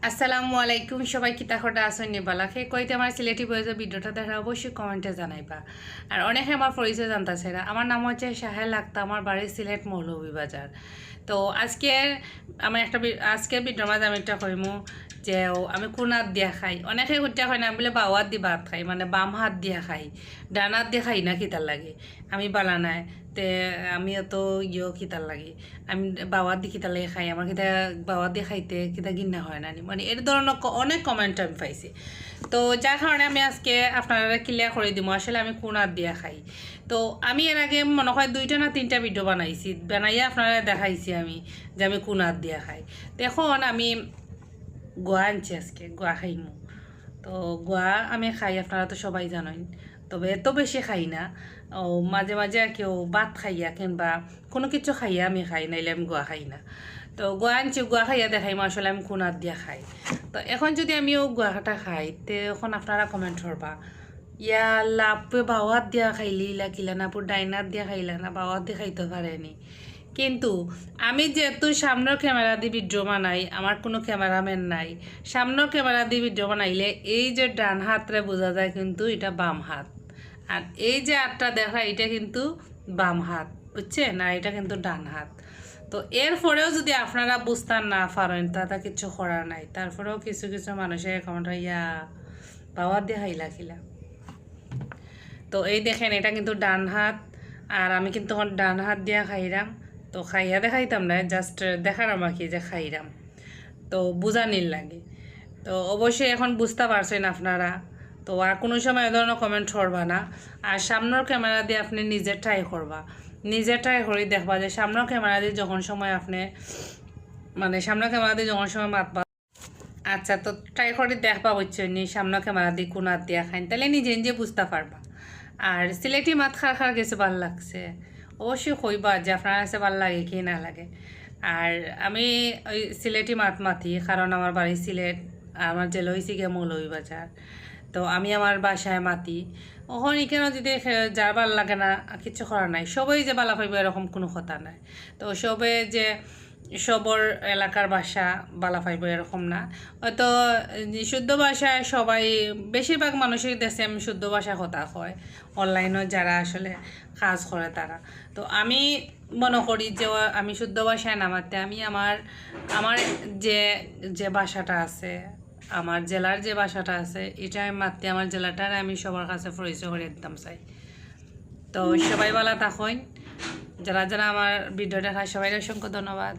আসসালামু আলাইকুম সবাই কিতা খটা আসেন নিবালা সেই কইতে আমার সিলেটি বয়েজের ভিডিওটা দেখা অবশ্যই কমেন্টে জানাইবা। আর অনেকে আমার পরিচয় জানতেছে না। আমার নাম হচ্ছে শাহেল আক্তার, আমার বাড়ি সিলেট মৌলভীবাজার। তো আজকের ভিডিওর মাঝে আমি একটা কইমু যে আমি কোন হাত দিয়া খাই। অনেকে হত্যা হয় না বলে বাও হাত দি ভাত খাই, মানে বাম হাত দিয়া খাই, ডান হাত দিয়ে খাই না কিতার লাগে আমি বালা নাই। তে আমিও তো কিতার লাগে আমি বাওয়ার দিয়ে কিতা লাগে খাই, আমার কিতা বাওয়ার দিয়ে খাইতে কিতা গিন্না হয় না, মানে এর ধরনের অনেক কমেন্ট আমি পাইছি। তো যার কারণে আমি আজকে আপনারা ক্লিয়ার করে দিব আসলে আমি কোন হাত দিয়া খাই। তো আমি এর আগে মনে হয় 2টা না 3টা ভিডিও বানাইয়া আপনারা দেখাইছি আমি যে আমি কোন হাত দিয়া খাই। তো এখন আমি গোয়া আনছি, আজকে গোয়া খাইমু। তো গোয়া আমি খাই, আপনারা তো সবাই জানেন, তবে এত বেশি খাই না। ও মাঝে মাঝে কেউ ভাত খাইয়া কিংবা কোনো কিছু খাইয়া আমি খাই, নাইলে আমি গোয়া খাই না। তো গোয়া আনছি, গোয়া খাইয়া দেখাই আসলে আমি কোন হাত দিয়া খাই। তো এখন যদি আমিও গোয়াটা খাই তে এখন আপনারা কমেন্ট করবা ইয়া লাপে বাওয়াত দিয়া খাইলি ইলা কিলা না পুর ডাইনার দিয়া খাইলা না, বাওয়াত দিয়ে খাইতে পারেনি। কিন্তু আমি যেহেতু সামনের ক্যামেরা দিয়ে ভিডিও বানাই, আমার কোনো ক্যামেরাম্যান নাই, সামনের ক্যামেরা দিয়ে ভিডিও বানাইলে এই যে ডান হাতরে বোঝা যায় কিন্তু এটা বাম হাত, আর এই যে হাতটা দেখা এটা কিন্তু বাম হাত, বুঝছেন, আর এটা কিন্তু ডান হাত। তো এরপরেও যদি আপনারা বুঝতে না পারেন তাতে কিছু করার নাই, তারপরেও কিছু কিছু মানুষের কমেন্ট ইয়া বাওয়াত দিয়ে খাইলা খিলা। তো এই দেখেন এটা কিন্তু ডান হাত, আর আমি কিন্তু ডান হাত দিয়া খাইরাম। তো খাইয়া দেখাইতাম না, জাস্ট দেখার আমাকে যে খাইরাম, তো বুঝানির লাগে। তো অবশ্যই এখন বুঝতে পারছেন আপনারা। তো আর কোনো সময় এ ধরনের কমেন্ট করবা না। আর সামনের ক্যামেরা দিয়ে আপনি নিজে ট্রাই করবা, নিজে ট্রাই করে দেখবা যে সামনের ক্যামেরা দিয়ে যখন সময় আপনি সামনের ক্যামেরা দিয়ে যখন সময় মাতবা, আচ্ছা তো ট্রাই করে দেখবা বুঝছেন নি সামনের ক্যামেরা দিয়ে কোন হাত দিয়া খাইন, তাহলে নিজে নিজে বুঝতে পারবা। আর সিলেটি মাত খার গেছে ভাল লাগছে, অবশ্যই কইবা যে আপনার কাছে ভাল লাগে কি না লাগে। আর আমি ওই সিলেটি মাতি কারণ আমার বাড়ি সিলেট, আমার জেলা হয়েছে গিয়ে মৌলভীবাজার। তো আমি আমার বাসায় মাতি ওখানে কেন যদি যার ভাল লাগে না কিছু করার নাই, সবাই যে বালা পাইব এরকম কোনো কথা নাই। তো সবে যে সবর এলাকার ভাষা বালা পাইব এরকম না। হয়তো শুদ্ধ ভাষায় সবাই বেশিরভাগ মানুষের দেশে আমি শুদ্ধ ভাষা কথা কয়, অনলাইনে যারা আসলে কাজ করে তারা। তো আমি মনে করি যে আমি শুদ্ধ ভাষায় নামাতে আমি আমার আমার যে যে ভাষাটা আছে, আমার জেলার যে ভাষাটা আছে এটা আমি মারতে আমার জেলাটার আমি সবার কাছে পরিচয় করে দিতাম চাই। তো সবাই ভালো থাকুন, যারা যারা আমার ভিডিও দেখায় সবাই অসংখ্য ধন্যবাদ।